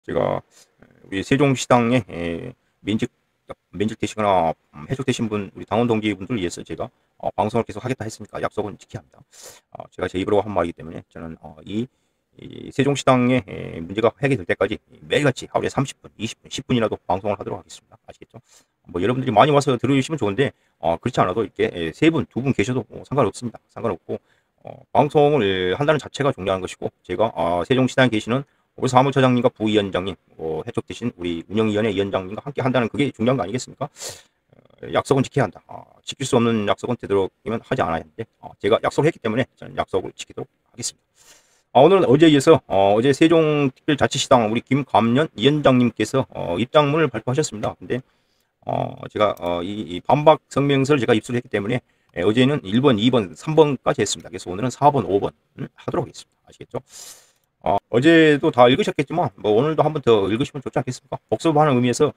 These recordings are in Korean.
제가 우리 세종시당에免직免직되시거나 해직되신 분 우리 당원 동지분들을 위해서 제가 방송을 계속 하겠다 했으니까 약속은 지켜야 합니다. 제가 제 입으로 한 말이기 때문에 저는 이 세종시당에 문제가 해결될 때까지 매일같이 하루에 30분, 20분, 10분이라도 방송을 하도록 하겠습니다. 아시겠죠? 뭐 여러분들이 많이 와서 들으시면 좋은데 그렇지 않아도 이렇게 세 분, 두 분 계셔도 상관없습니다. 상관없고 방송을 한다는 자체가 중요한 것이고 제가 세종시당에 계시는 우리 사무처장님과 부위원장님, 해촉되신 우리 운영위원회 위원장님과 함께 한다는 그게 중요한 거 아니겠습니까? 약속은 지켜야 한다. 지킬 수 없는 약속은 되도록이면 하지 않아야 하는데 제가 약속을 했기 때문에 저는 약속을 지키도록 하겠습니다. 오늘은 어제에 이어서 어제 세종특별자치시당 우리 김감년 위원장님께서 입장문을 발표하셨습니다. 근데 제가 이 반박 성명서를 제가 입수를 했기 때문에 어제는 1번, 2번, 3번까지 했습니다. 그래서 오늘은 4번, 5번 하도록 하겠습니다. 아시겠죠? 어제도 다 읽으셨겠지만 뭐 오늘도 한번 더 읽으시면 좋지 않겠습니까? 복습하는 의미에서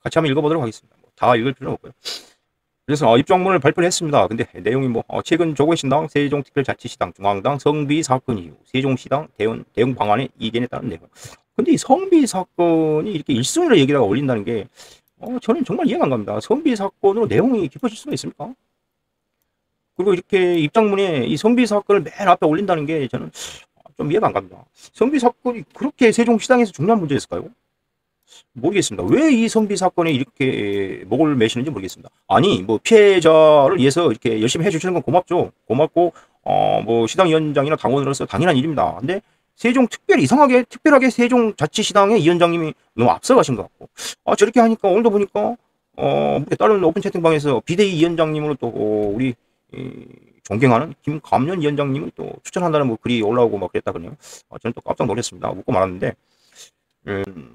같이 한번 읽어보도록 하겠습니다. 다 읽을 필요는 없고요. 그래서 입장문을 발표를 했습니다. 근데 내용이 최근 조국신당 세종특별자치시당 중앙당 성비 사건 이후 세종시당 대응 방안의 이견에 따른 내용. 근데 이 성비 사건이 이렇게 일순위로 얘기가 올린다는 게 저는 정말 이해가 안 갑니다. 성비 사건으로 내용이 깊어질 수가 있습니까? 그리고 이렇게 입장문에 이 성비 사건을 맨 앞에 올린다는 게 저는 좀 이해가 안 갑니다. 성비 사건이 그렇게 세종시당에서 중요한 문제였을까요? 모르겠습니다. 왜 이 성비 사건에 이렇게 목을 매시는지 모르겠습니다. 아니, 뭐 피해자를 위해서 이렇게 열심히 해주시는 건 고맙죠. 고맙고, 뭐 시당위원장이나 당원으로서 당연한 일입니다. 근데 특별하게 세종자치시당의 위원장님이 너무 앞서가신 것 같고, 저렇게 하니까 오늘도 보니까, 다른 오픈 채팅방에서 비대위 위원장님으로 또 우리 존경하는 김감년 위원장님을 또 추천한다는 뭐 글이 올라오고 막 그랬다 그러네요. 저는 또 깜짝 놀랐습니다. 웃고 말았는데,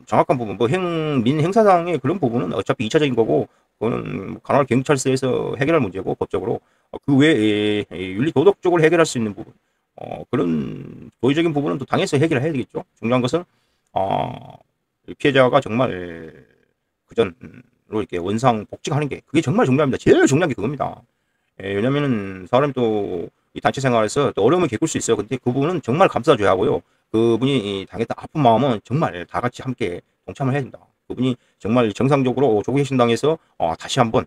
정확한 부분, 민행사상의 그런 부분은 어차피 2차적인 거고, 그거는 관할 경찰서에서 해결할 문제고, 법적으로. 그 외에 윤리 도덕적으로 해결할 수 있는 부분, 그런 도의적인 부분은 또 당에서 해결을 해야 되겠죠. 중요한 것은, 피해자가 정말 그전로 이렇게 원상 복직하는 게, 그게 정말 중요합니다. 제일 중요한 게 그겁니다. 왜냐면은 사람이 또 이 단체 생활에서 또 어려움을 겪을 수 있어요. 근데 그 부분은 정말 감싸줘야 하고요. 그분이 당했던 아픈 마음은 정말 다 같이 함께 동참을 해야 된다. 그분이 정말 정상적으로 조국신당에서 다시 한번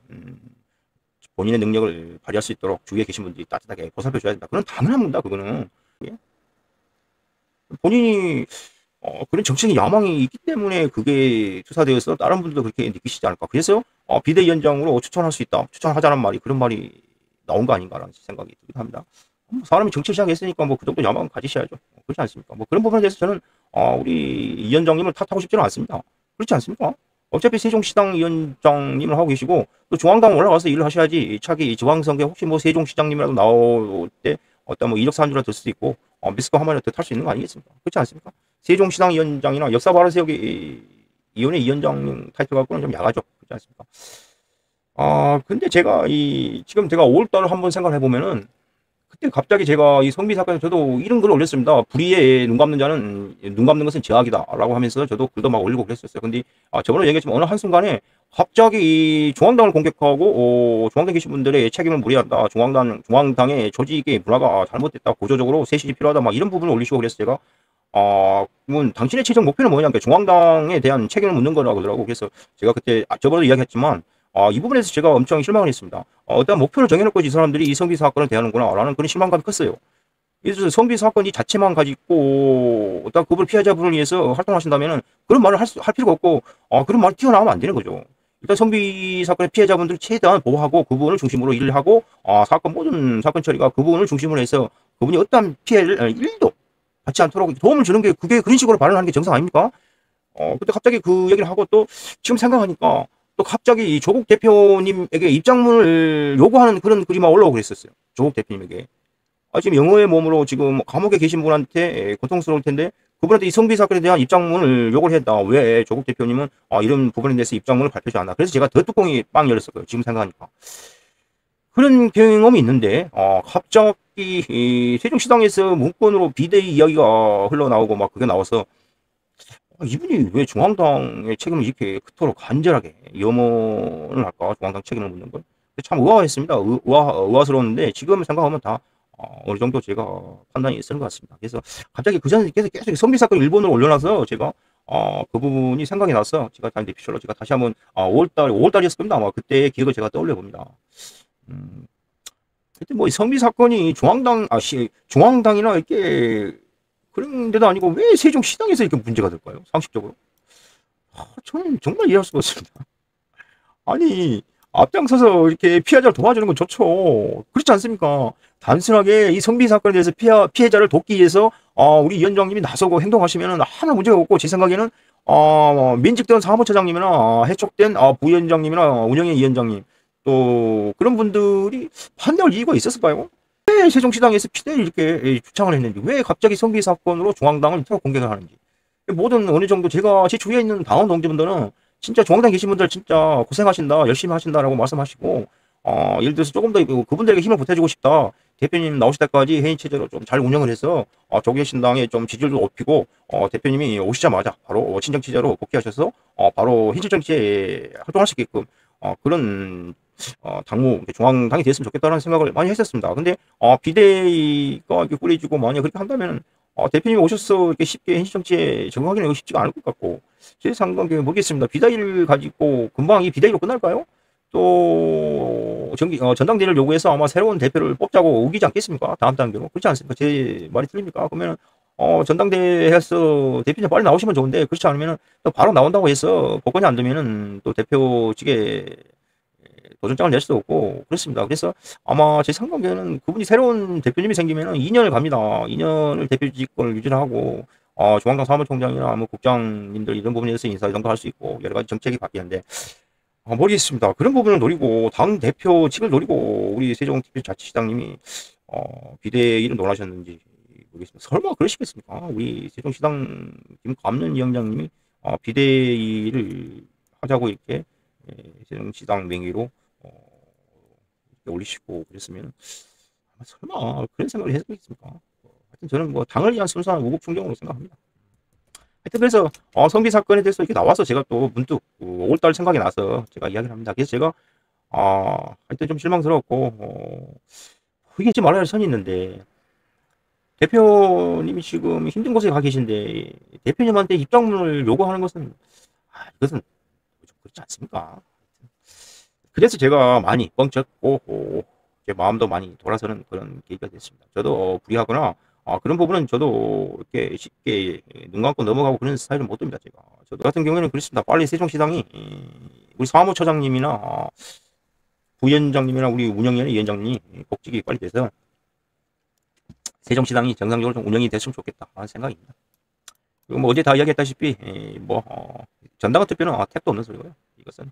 본인의 능력을 발휘할 수 있도록 주위에 계신 분들이 따뜻하게 보살펴줘야 된다. 그건 당연한 겁니다. 그거는. 예? 본인이 그런 정치적인 야망이 있기 때문에 그게 투사되어서 다른 분들도 그렇게 느끼시지 않을까. 그래서 비대위원장으로 추천할 수 있다. 추천하자는 말이 그런 말이 나온 거 아닌가라는 생각이 들기도 합니다. 사람이 정치를 시작했으니까 뭐 그 정도 야망은 가지셔야죠. 그렇지 않습니까? 뭐 그런 부분에 대해서 저는 우리 위원장님을 탓하고 싶지는 않습니다. 그렇지 않습니까? 어차피 세종시당 위원장님을 하고 계시고 또 중앙당 올라가서 일을 하셔야지 차기 지방선거에 혹시 뭐 세종시장님이라도 나올 때 어떤 뭐 이력 사항이라도 될 수도 있고 미스코 한 마리라도 탈 수 있는 거 아니겠습니까? 그렇지 않습니까? 세종시당 위원장이나 역사 바로 세우기 위원회 위원장님 타이틀 갖고는 좀 야가죠. 그렇지 않습니까? 근데 제가 지금 제가 5월달을 한번 생각을 해보면은 그때 갑자기 제가 이 성비 사건에 저도 이런 글을 올렸습니다. 불의에 눈 감는 것은 제약이다라고 하면서 저도 글도 막 올리고 그랬었어요. 근데 저번에 얘기했지만 어느 한순간에 갑자기 이 중앙당을 공격하고 중앙당 계신 분들의 책임을 물어야 한다. 중앙당의 조직의 문화가 잘못됐다. 구조적으로 쇄신이 필요하다. 막 이런 부분을 올리시고 그래서 제가 그러면 당신의 최종 목표는 뭐냐? 그러니까 중앙당에 대한 책임을 묻는 거라고 그러더라고. 그래서 제가 그때 저번에도 이야기했지만 이 부분에서 제가 엄청 실망을 했습니다. 어떤 목표를 정해놓고 이 사람들이 이 성비 사건을 대하는구나 라는 그런 실망감이 컸어요. 그래서 성비 사건 이 자체만 가지고 어떤 그분 피해자분을 위해서 활동하신다면은 그런 말을 할 필요가 없고 그런 말이 튀어나오면 안 되는 거죠. 일단 성비 사건의 피해자분들 최대한 보호하고 그분을 중심으로 일을 하고 모든 사건 처리가 그분을 중심으로 해서 그분이 어떠한 피해를 1도 받지 않도록 도움을 주는 게 그게 그런 식으로 발언하는 게 정상 아닙니까? 근데 갑자기 그 얘기를 하고 또 지금 생각하니까 또 갑자기 이 조국 대표님에게 입장문을 요구하는 그런 글이 막 올라오고 그랬었어요. 조국 대표님에게. 지금 영어의 몸으로 지금 감옥에 계신 분한테 고통스러울 텐데 그분한테 이 성비 사건에 대한 입장문을 요구를 했다. 왜 조국 대표님은 이런 부분에 대해서 입장문을 발표하지 않나. 그래서 제가 더 뚜껑이 빵 열렸었어요. 지금 생각하니까. 그런 경험이 있는데 갑자기 이 세종시당에서 문건으로 비대위 이야기가 흘러나오고 막 그게 나와서 이분이 왜 중앙당의 책임을 이렇게 그토록 간절하게 염원을 할까? 중앙당 책임을 묻는 걸. 참 의아했습니다. 의아스러웠는데 지금 생각하면 다 어느 정도 제가 판단이 있는 것 같습니다. 그래서 갑자기 그 전에 계속 성비 사건 일본으로 올려놔서 제가 그 부분이 생각이 나서 제가 당대표로 제가 다시 한번 5월달이었을 겁니다. 아마 그때의 기억을 제가 떠올려 봅니다. 음, 하여튼 뭐 성비 사건이 중앙당이나 이렇게 그런 데도 아니고 왜 세종시당에서 이렇게 문제가 될까요? 상식적으로. 저는 정말 이해할 수가 없습니다. 아니, 앞장서서 이렇게 피해자를 도와주는 건 좋죠. 그렇지 않습니까? 단순하게 이 성비 사건에 대해서 피해자를 돕기 위해서 우리 위원장님이 나서고 행동하시면 아무 문제가 없고, 제 생각에는 민직된 사무처장님이나 해촉된 부위원장님이나 운영의 위원장님, 또 그런 분들이 판단할 이유가 있었을까요? 왜 세종시당에서 피해를 이렇게 주창을 했는지, 왜 갑자기 성비 사건으로 중앙당을 이렇게 공격을 하는지, 모든 어느 정도 제가 제 주위에 있는 당원 동지분들은 진짜 중앙당 계신 분들 진짜 고생하신다, 열심히 하신다라고 말씀하시고, 예를 들어서 조금 더 그분들에게 힘을 보태주고 싶다. 대표님 나오실 때까지 회의 체제로 좀 잘 운영을 해서 조계신당의 좀 지지율도 높이고, 대표님이 오시자마자 바로 친정 체제로 복귀하셔서 바로 hin질 정치에 활동할 수 있게끔 그런 당무 중앙당이 됐으면 좋겠다는 생각을 많이 했었습니다. 근데 비대위가 이렇게 꾸려지고 만약 그렇게 한다면 대표님이 오셔서 이렇게 쉽게 hin질 정치에 적응하기는 쉽지가 않을 것 같고, 제 생각에 모르겠습니다. 비대위를 가지고 금방 이 비대위로 끝날까요? 또 전당대회를 요구해서 아마 새로운 대표를 뽑자고 우기지 않겠습니까? 다음 단계로. 그렇지 않습니까? 제 말이 틀립니까? 그러면 전당대회에서 대표님 빨리 나오시면 좋은데, 그렇지 않으면 또 바로 나온다고 해서 복권이 안 되면은 또 대표직에 도전장을 낼 수도 없고 그렇습니다. 그래서 아마 제 생각에는 그분이 새로운 대표님이 생기면은 2년을 갑니다. 2년을 대표직권을 유지를 하고 중앙당 사무총장이나 뭐 국장님들 이런 부분에 대해서 인사이동도 할 수 있고 여러 가지 정책이 바뀌는데 모르겠습니다. 그런 부분을 노리고 당 대표직을 노리고 우리 세종특별자치시장님이 비대위를 논하셨는지 모르겠습니다. 설마 그러시겠습니까? 우리 세종시당 김감년 위원장님이 비대위를 하자고 이렇게 세종시당 명의로 올리시고 그랬으면 설마 그런 생각을 했겠습니까? 하여튼 저는 뭐 당을 위한 순수한 우국충정으로 생각합니다. 하여튼 그래서 성비 사건에 대해서 이렇게 나와서 제가 또 문득 5월달 생각이 나서 제가 이야기를 합니다. 그래서 제가 하여튼 좀 실망스럽고 후회하지 말아야 할 선이 있는데, 대표님이 지금 힘든 곳에 가 계신데 대표님한테 입장문을 요구하는 것은 이것은 좀 그렇지 않습니까? 그래서 제가 많이 뻥쳤고 제 마음도 많이 돌아서는 그런 계기가 됐습니다. 저도 불의하거나 그런 부분은 저도 이렇게 쉽게 눈 감고 넘어가고 그런 스타일은 못 됩니다. 제가 저도 같은 경우에는 그렇습니다. 빨리 세종시당이 우리 사무처장님이나 부위원장님이나 우리 운영위원회 위원장님이 복직이 빨리 돼서 세종시당이 정상적으로 좀 운영이 됐으면 좋겠다 하는 생각입니다. 그리고 뭐 어제 다 이야기했다시피 전당원 투표는 택도 없는 소리고요. 이것은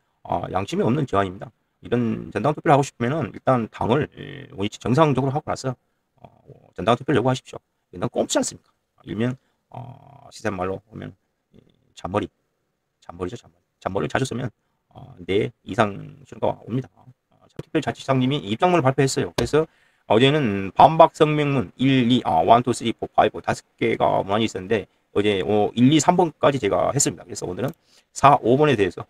양심이 없는 제안입니다. 이런 전당원 투표를 하고 싶으면은 일단 당을 원위치 정상적으로 하고 나서 전당원 투표를 요구하십시오. 이건 꼼지 않습니까? 일명 시샘 말로 보면 잔머리죠. 잔머리를 자주 쓰면 내 이상 신고가 옵니다. 특별자치시장님이 입장문을 발표했어요. 그래서 어제는 반박 성명문 1, 2, 1, 2, 3, 4, 5 5개가 문안이 있었는데 어제 1, 2, 3번까지 제가 했습니다. 그래서 오늘은 4, 5번에 대해서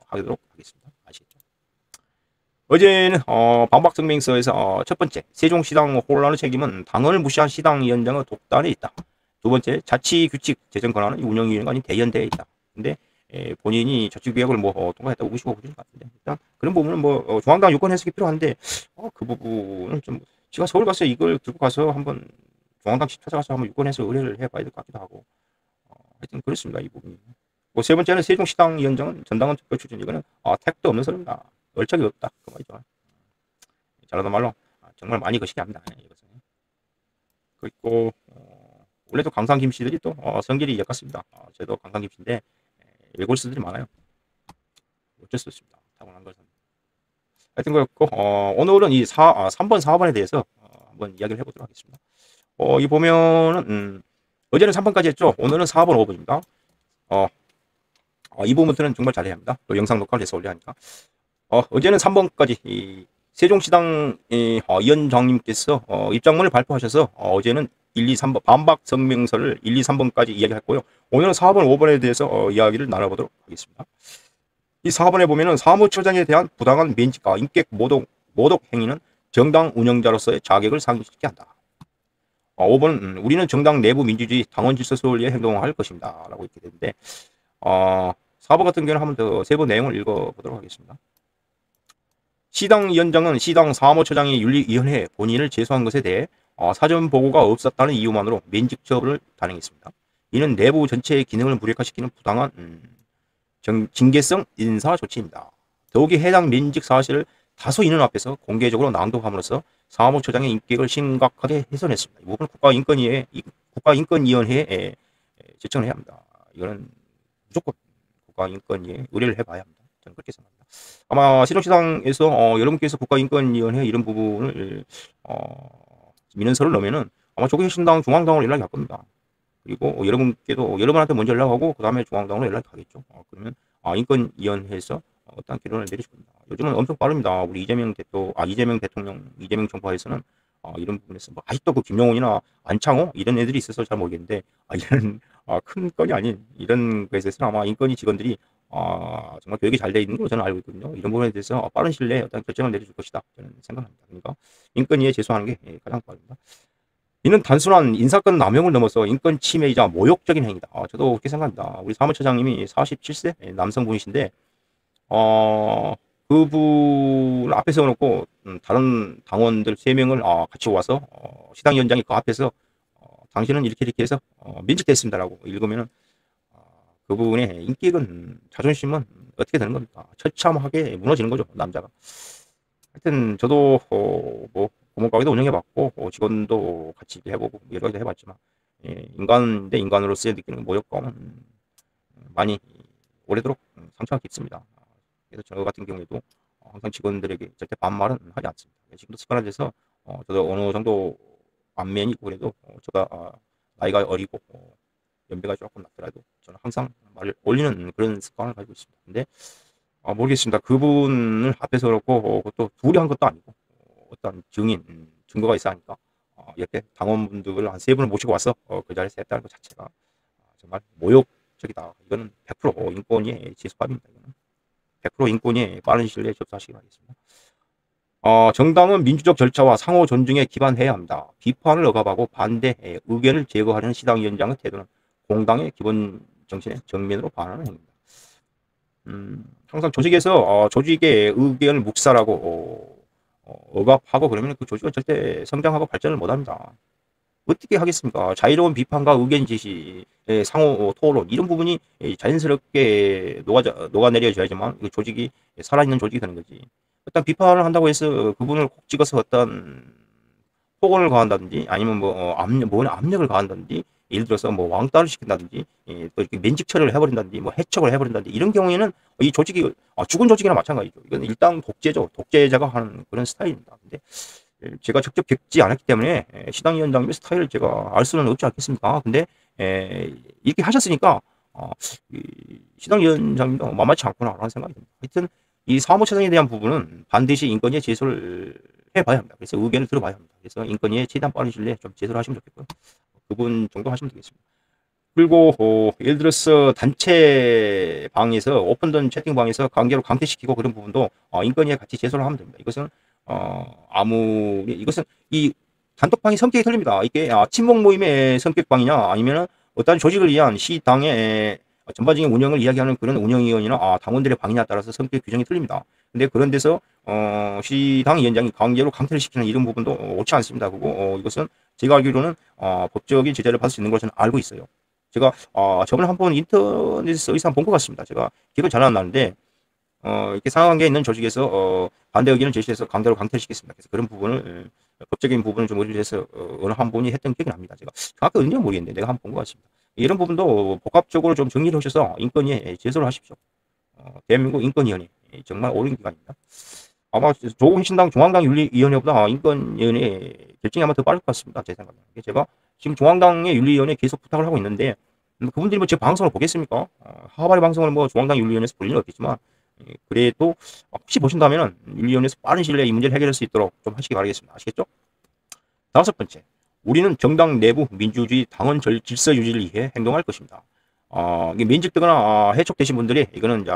하도록 하겠습니다. 아시겠죠? 어제는 반박 성명서에서 첫 번째, 세종시당 혼란의 책임은 당을 무시한 시당위원장의 독단에 있다. 두 번째, 자치규칙 제정 권한은 운영위원회가 아닌 대의원대에 있다. 근데 본인이 자치구역을 통과했다고 우기시고 그러는 것 같은데, 일단 그런 부분은 중앙당 유권 해석이 필요한데 그 부분은 좀 제가 서울 가서 이걸 들고 가서 한번 중앙당 찾아가서 한번 유권해서 의뢰를 해봐야 될 것 같기도 하고 하여튼 그렇습니다. 이 부분이. 세 번째는 세종시당 위원장은 전당원 투표 추진, 이거는 택도 없는 소리입니다. 얼척이 없다 그 말이죠. 잘하던 말로 정말 많이 거시기 합니다. 이것은. 그리고 원래도 강상 김씨들이 또 성질이 역같습니다. 저도 강상 김씨인데 외골수들이 많아요. 어쩔 수 없습니다. 타고난 것은. 하여튼 그렇고 오늘은 이 3번 4번에 대해서 한번 이야기를 해보도록 하겠습니다. 이 보면은 어제는 3번까지 했죠. 오늘은 4번 5번입니다. 이 부분들은 정말 잘해야 합니다. 또 영상 녹화를 해서 올려야 하니까. 어제는 3번까지 이 세종시당 위원장님께서 입장문을 발표하셔서 어제는 1, 2, 3번 반박 성명서를 1, 2, 3번까지 이야기했고요. 오늘은 4번 5번에 대해서 이야기를 나눠보도록 하겠습니다. 이 4번에 보면은 사무처장에 대한 부당한 면직과 인격 모독 행위는 정당 운영자로서의 자격을 상실시키게 한다. 5번은 우리는 정당 내부 민주주의 당원 질서 수호를 위해 행동할 것입니다. 라고 이렇게 되는데 4번 같은 경우는 한번 더 세 번 내용을 읽어보도록 하겠습니다. 시당위원장은 시당 사무처장이 윤리위원회에 본인을 제소한 것에 대해 사전 보고가 없었다는 이유만으로 면직 처분을 단행했습니다. 이는 내부 전체의 기능을 무력화시키는 부당한 징계성 인사 조치입니다. 더욱이 해당 면직 사실을 다수 인원 앞에서 공개적으로 낭독함으로써 사무처장의 인격을 심각하게 훼손했습니다. 이 부분은 국가인권위원회에 제청을 해야 합니다. 이거는 무조건 국가인권위에 의뢰를 해봐야 합니다. 저는 그렇게 생각합니다. 아마 세종시당에서 여러분께서 국가인권위원회 이런 부분을 민원서를 넣으면은 아마 조국혁신당 중앙당으로 연락이 갈 겁니다. 그리고 여러분한테 먼저 연락하고 그 다음에 중앙당으로 연락이 가겠죠. 그러면 인권위원회에서 어떤 결론을 내리실 겁니다. 요즘은 엄청 빠릅니다. 우리 이재명 대통령, 이재명 정부에서는 이런 부분에서 뭐 아직도 그 김용훈이나 안창호 이런 애들이 있어서 잘 모르겠는데 이런 큰 건이 아닌 이런 거에 대해서는 아마 인권위 직원들이 정말 교육이 잘 되어 있는 걸로 저는 알고 있거든요. 이런 부분에 대해서 빠른 시일 내에 어떤 결정을 내려줄 것이다 저는 생각합니다. 그러니까 인권위에 제소하는 게 가장 빠릅니다. 이는 단순한 인사권 남용을 넘어서 인권 침해이자 모욕적인 행위다. 저도 그렇게 생각합니다. 우리 사무처장님이 47세 남성분이신데 그분을 앞에 세워놓고 다른 당원들 3명을 같이 와서 시당위원장이 그 앞에서 당신은 이렇게 해서 면직됐습니다라고 읽으면은 그분의 인격은 자존심은 어떻게 되는 겁니까? 처참하게 무너지는 거죠, 남자가. 하여튼 저도 뭐 고물가게도 운영해봤고 직원도 같이 해보고 여러 가지 해봤지만 인간 대 인간으로서의 느끼는 모욕감은 많이 오래도록 상처가 깊습니다. 그래서 저 같은 경우에도 항상 직원들에게 절대 반말은 하지 않습니다. 지금도 습관화돼서 저도 어느 정도 안면이 있고 그래도 제가 나이가 어리고 연배가 조금 낮더라도 저는 항상 말을 올리는 그런 습관을 가지고 있습니다. 근데 모르겠습니다. 그분을 앞에서 그렇고 그것도 둘이 한 것도 아니고 어떤 증거가 있어 하니까 이렇게 당원분들을 한 3분을 모시고 와서 그 자리에서 했다는 것 자체가 정말 모욕적이다. 이거는 100% 인권위의 제소합니다. 이거는 100% 인권위에 빠른 시일 내에 접수하시기 바라겠습니다. 정당은 민주적 절차와 상호 존중에 기반해야 합니다. 비판을 억압하고 반대 의견을 제거하려는 시당위원장의 태도는 공당의 기본 정신에 정면으로 반하는 행위입니다. 항상 조직에서 조직의 의견을 묵살하고 억압하고 그러면 그 조직은 절대 성장하고 발전을 못합니다. 어떻게 하겠습니까? 자유로운 비판과 의견 제시, 상호 토론 이런 부분이 자연스럽게 녹아내려져야지만 그 조직이 살아있는 조직이 되는 거지. 일단 비판을 한다고 해서 그분을 콕 찍어서 어떤 폭언을 가한다든지 아니면 뭐 압력을 가한다든지 예를 들어서 뭐 왕따를 시킨다든지 또 이렇게 면직 처리를 해버린다든지 뭐 해촉을 해버린다든지 이런 경우에는 이 조직이 죽은 조직이나 마찬가지죠. 이건 일당 독재죠. 독재자가 하는 그런 스타일입니다. 근데 제가 직접 겪지 않았기 때문에 시당위원장님의 스타일을 제가 알 수는 없지 않겠습니까? 근데 이렇게 하셨으니까 시당위원장님도 만만치 않구나라는 생각이 듭니다. 하여튼 이 사무처장에 대한 부분은 반드시 인권위에 제소를 해봐야 합니다. 그래서 의견을 들어봐야 합니다. 그래서 인권위에 최대한 빠른 시일 내에 좀 제소를 하시면 좋겠고요. 그분 정도 하시면 되겠습니다. 그리고 예를 들어서 단체 방에서 오픈된 채팅방에서 강제로 강퇴시키고 그런 부분도 인권위에 같이 제소를 하면 됩니다. 이것은 이것은 이 단톡방의 성격이 틀립니다. 이게 친목 모임의 성격방이냐 아니면 어떤 조직을 위한 시당의 전반적인 운영을 이야기하는 그런 운영위원이나 당원들의 방이냐에 따라서 성격 규정이 틀립니다. 근데 그런 데서 시당 위원장이 강제로 강퇴를 시키는 이런 부분도 옳지 않습니다. 그리고 이것은 제가 알기로는 법적인 제재를 받을 수 있는 것을 알고 있어요. 제가 저번에 한번 인터넷에서 어디서 본 것 같습니다. 제가 기억은 잘 안 나는데 이렇게 상하관계에 있는 조직에서 반대 의견을 제시해서 강제로 강퇴를 시켰습니다. 그래서 그런 부분을 법적인 부분을 좀 의뢰해서 어느 한 분이 했던 기억이 납니다. 제가 정확히 어딘지 모르겠는데 내가 한번 본 것 같습니다. 이런 부분도 복합적으로 좀 정리를 하셔서 인권위에 제소를 하십시오. 대한민국 인권위원회 정말 옳은 기관입니다. 아마 조국신당 중앙당 윤리위원회보다 인권위원회 결정이 아마 더 빠를 것 같습니다. 제 생각에. 제가 지금 중앙당의 윤리위원회 계속 부탁을 하고 있는데 그분들이 뭐 제 방송을 보겠습니까? 하바리 방송을 뭐 중앙당 윤리위원회에서 볼 리는 없겠지만 그래도 혹시 보신다면 윤리위원회에서 빠른 시일 내에 이 문제를 해결할 수 있도록 좀 하시기 바라겠습니다. 아시겠죠? 5번째, 우리는 정당 내부 민주주의 당원 질서 유지를 위해 행동할 것입니다. 이게 면직되거나 해촉되신 분들이 이거는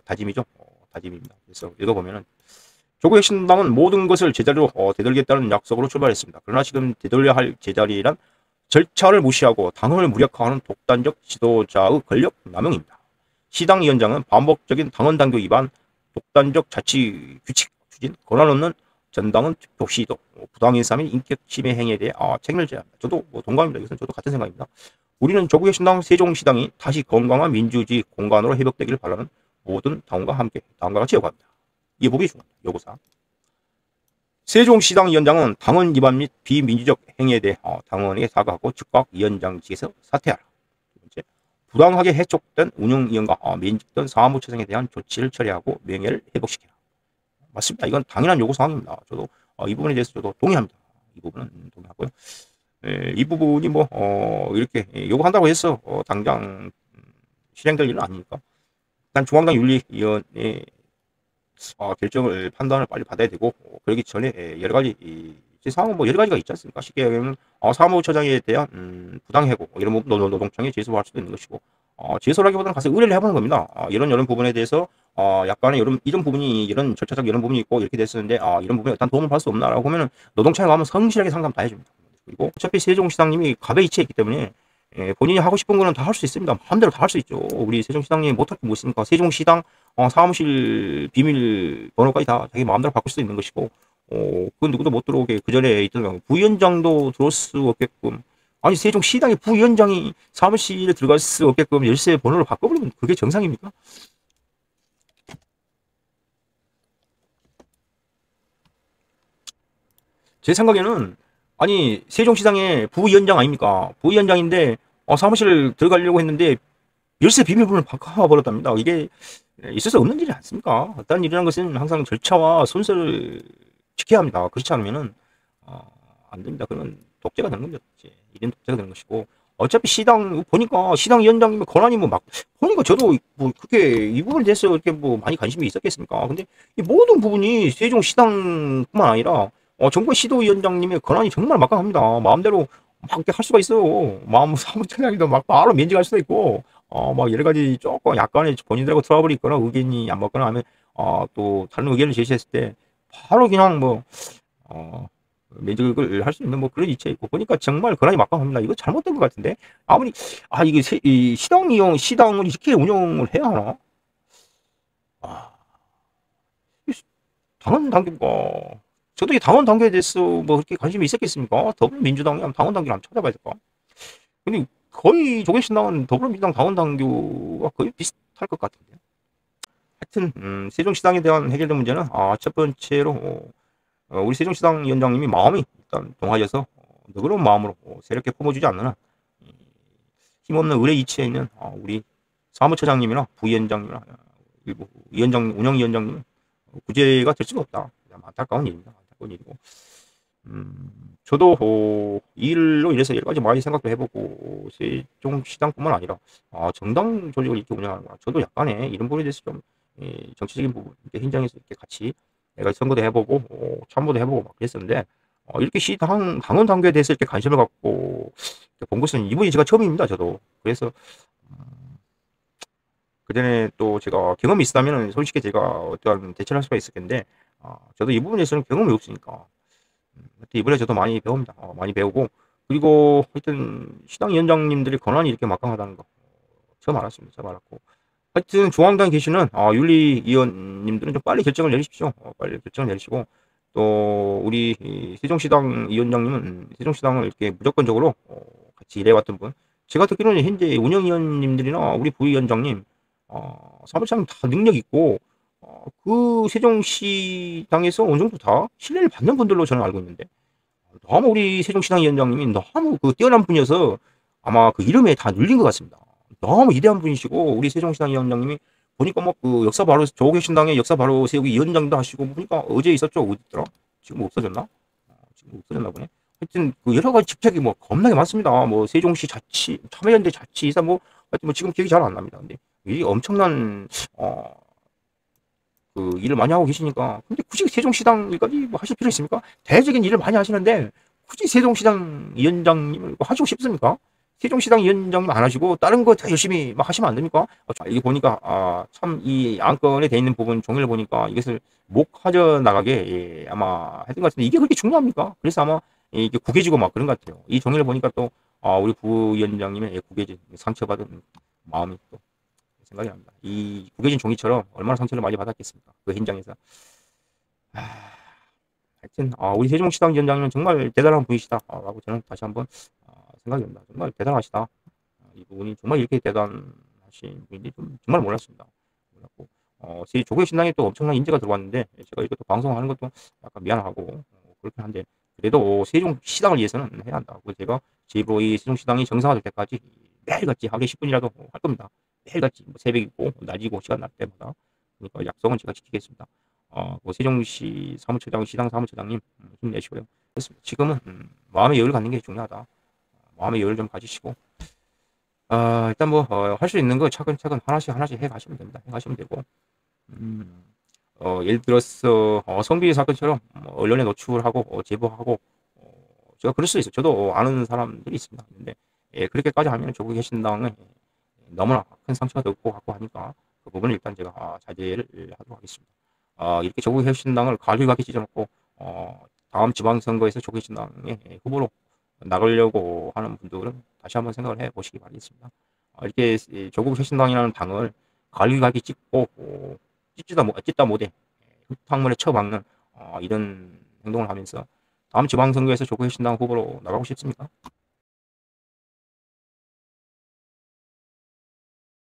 다짐이죠. 다짐입니다. 그래서 읽어보면은 조국혁신당은 모든 것을 제자리로 되돌리겠다는 약속으로 출발했습니다. 그러나 지금 되돌려야 할 제자리란 절차를 무시하고 당원을 무력화하는 독단적 지도자의 권력 남용입니다. 시당위원장은 반복적인 당원 당규 위반, 독단적 자치 규칙 추진, 권한 없는 전당은 투표 시도, 부당 인사 및 인격 침해 행위에 대해 책임을 져야 합니다. 저도 동감입니다. 이것은 저도 같은 생각입니다. 우리는 조국혁신당 세종시당이 다시 건강한 민주주의 공간으로 회복되기를 바라는 모든 당원과 함께 다음과 같이 요구합니다. 이 부분이 중요합니다. 요구사. 세종시당 위원장은 당원 위반 및 비민주적 행위에 대해 당원에게 사과하고 즉각 위원장직에서 사퇴하라. 두 번째, 부당하게 해촉된 운영위원과免직된 사무처장에 대한 조치를 처리하고 명예를 회복시키라. 맞습니다. 이건 당연한 요구사항입니다. 저도 이 부분에 대해서 저도 동의합니다. 이 부분은 동의하고요. 이 부분이 뭐 이렇게 요구한다고 해서 당장 실행될 일은 아니니까 일단 중앙당 윤리위원회 결정을 판단을 빨리 받아야 되고 그러기 전에 여러 가지 상황은 뭐 여러 가지가 있지 않습니까? 쉽게 얘기하면 사무처장에 대한 부당해고 이런 부분 노동청에 제소할 수도 있는 것이고 제소라기보다는 가서 의뢰를 해보는 겁니다. 이런 부분에 대해서 약간의 이런 부분이 이런 절차적 이런 부분이 있고 이렇게 됐었는데 이런 부분에 어떤 도움을 받을 수 없나라고 하면은 노동청에 가면 성실하게 상담 다 해줍니다. 그리고 어차피 세종시장님이 갑에 이체했기 때문에 본인이 하고 싶은 거는 다 할 수 있습니다. 마음대로 다 할 수 있죠. 우리 세종시장님 못할 게 뭐 있습니까? 세종시당 사무실 비밀번호까지 다 자기 마음대로 바꿀 수 있는 것이고 그 누구도 못 들어오게 그 전에 있던 부위원장도 들어올 수 없게끔 아니 세종시당의 부위원장이 사무실에 들어갈 수 없게끔 열쇠 번호를 바꿔버리면 그게 정상입니까? 제 생각에는 아니 세종시장의 부위원장 아닙니까? 부위원장인데 사무실 들어가려고 했는데 열쇠 비밀번호를 바꿔버렸답니다. 이게 있을 수 없는 일이 않습니까? 어떤 일이라는 것은 항상 절차와 순서를 지켜야 합니다. 그렇지 않으면은 안 됩니다. 그러면 독재가 되는 겁니다. 이런 독재가 되는 것이고 어차피 시당 보니까 시당 위원장님의 권한이 뭐 막 보니까 저도 뭐 그렇게 이 부분에 대해서 이렇게 뭐 많이 관심이 있었겠습니까? 근데 이 모든 부분이 세종시당뿐만 아니라 정부 시도위원장님의 권한이 정말 막강합니다. 마음대로 막 이렇게 할 수가 있어요. 마음 사무총장님도 막 바로 면직할 수도 있고 막 여러 가지 조금 약간의 본인들하고 트러블이 있거나 의견이 안 맞거나 하면 또 다른 의견을 제시했을 때 바로 그냥 뭐 면직을 할 수 있는 뭐 그런 이체 있고 보니까 정말 권한이 막강합니다. 이거 잘못된 것 같은데 아무리 이게 이 시당을 이렇게 운영을 해야 하나? 당원 당규가 저도 이 당원 당규에 대해서 뭐 그렇게 관심이 있었겠습니까? 더불어민주당이 당원 당규를 한번 찾아봐야 될까? 근데 거의 조국신당은 더불어민주당 당원 당규가 거의 비슷할 것 같은데요. 하여튼 세종시당에 대한 해결된 문제는 첫 번째로 우리 세종시당 위원장님이 마음이 일단 동하여서 너그러운 마음으로 세력에 품어주지 않는 한 힘없는 의뢰 이치에 있는 우리 사무처장님이나 부위원장님이나 일부 위원장 운영위원장님은 구제가 될 수가 없다. 안타까운 일입니다. 안타까운 일이고 저도 이 일로 인해서 여러 가지 많이 생각도 해보고 세종시당뿐만 아니라 정당 조직을 이렇게 운영하는구나. 저도 약간의 이런 부분에 대해서 좀 정치적인 부분 현장에서 이렇게 같이 내가 선거도 해보고 참모도 해보고 막 그랬었는데 이렇게 당원 당규에 대해서 이렇게 관심을 갖고 본 것은 이분이 제가 처음입니다. 저도 그래서 그전에 또 제가 경험이 있었다면 솔직히 제가 어떠한 대처를 할 수가 있었겠는데 저도 이 부분에서는 경험이 없으니까 이번에 저도 많이 배웁니다. 많이 배우고 그리고 하여튼 시당위원장님들의 권한이 이렇게 막강하다는 거 처음 알았습니다. 처음 알았고 하여튼 중앙당에 계시는 윤리위원님들은 좀 빨리 결정을 내리십시오. 빨리 결정을 내리시고 또 우리 세종시당 위원장님은 세종시당을 이렇게 무조건적으로 같이 일해왔던 분 제가 듣기로는 현재 운영위원님들이나 우리 부위원장님 사무처장 다 능력 있고 그 세종시당에서 어느 정도 다 신뢰를 받는 분들로 저는 알고 있는데 너무 우리 세종시당 위원장님이 너무 그 뛰어난 분이어서 아마 그 이름에 다 눌린 것 같습니다. 너무 위대한 분이시고 우리 세종시당 위원장님이 보니까 뭐 그 역사 바로 조국혁신당의 역사 바로 세우기 위원장도 하시고 보니까 어제 있었죠. 어디 있더라? 지금 없어졌나? 지금 없어졌나 보네. 하여튼 그 여러 가지 직책이 뭐 겁나게 많습니다. 뭐 세종시 자치, 참여연대 자치이사 뭐 하여튼 뭐 지금 기억이 잘 안 납니다. 근데 이 엄청난 그 일을 많이 하고 계시니까 근데 굳이 세종시당 일까지 뭐 하실 필요 있습니까? 대적인 일을 많이 하시는데 굳이 세종시당 위원장님을 하시고 싶습니까? 세종시당 위원장만 안 하시고 다른 거 다 열심히 막 하시면 안 됩니까? 이게 보니까 참 이 안건에 돼 있는 부분 종이를 보니까 이것을 목하져 나가게 아마 했던 것 같은데 이게 그렇게 중요합니까? 그래서 아마 이게 구겨지고 막 그런 것 같아요. 이 종이를 보니까 또 우리 부위원장님의 구겨진 상처받은 마음이 또 생각이 납니다. 이 구겨진 종이처럼 얼마나 상처를 많이 받았겠습니까? 그 현장에서. 하여튼 우리 세종시당 위원장님은 정말 대단한 분이시다라고 저는 다시 한번 생각이 듭니다. 정말 대단하시다. 이 부분이 정말 이렇게 대단하신 분인지 정말 몰랐습니다. 몰랐고 조국 신당에 또 엄청난 인재가 들어왔는데 제가 이것도 방송하는 것도 약간 미안하고 그렇긴 한데 그래도 세종시당을 위해서는 해야 한다. 그래서 제가 제 입으로 이 세종시당이 정상화될 때까지 매일같이 하루에 10분이라도 할 겁니다. 매일같이 뭐 새벽이고 낮이고 시간 날 때마다. 그러니까 약속은 제가 지키겠습니다. 세종시 사무처장, 시당 사무처장님 힘내시고요. 그렇습니다. 지금은 마음의 여유를 갖는 게 중요하다. 마음의 여유를 좀 가지시고 일단 뭐 할 수 있는 거 차근차근 하나씩 해 가시면 됩니다. 해 가시면 되고 예를 들어서 성비위 사건처럼 언론에 노출하고 제보하고 제가 그럴 수 있어요. 저도 아는 사람들이 있습니다. 근데 그렇게까지 하면 조국 개신당은 너무나 큰 상처가 될 것 같고 하니까 그 부분을 일단 제가 자제를 하도록 하겠습니다. 이렇게 조국 혁신당을 갈휘가게 찢어놓고 다음 지방선거에서 조국 혁신당의 후보로 나가려고 하는 분들은 다시 한번 생각을 해보시기 바라겠습니다. 이렇게 조국 혁신당이라는 당을 갈휘가게 찢고 찢다 못해 흙탕물에 쳐박는 이런 행동을 하면서 다음 지방선거에서 조국 혁신당 후보로 나가고 싶습니까?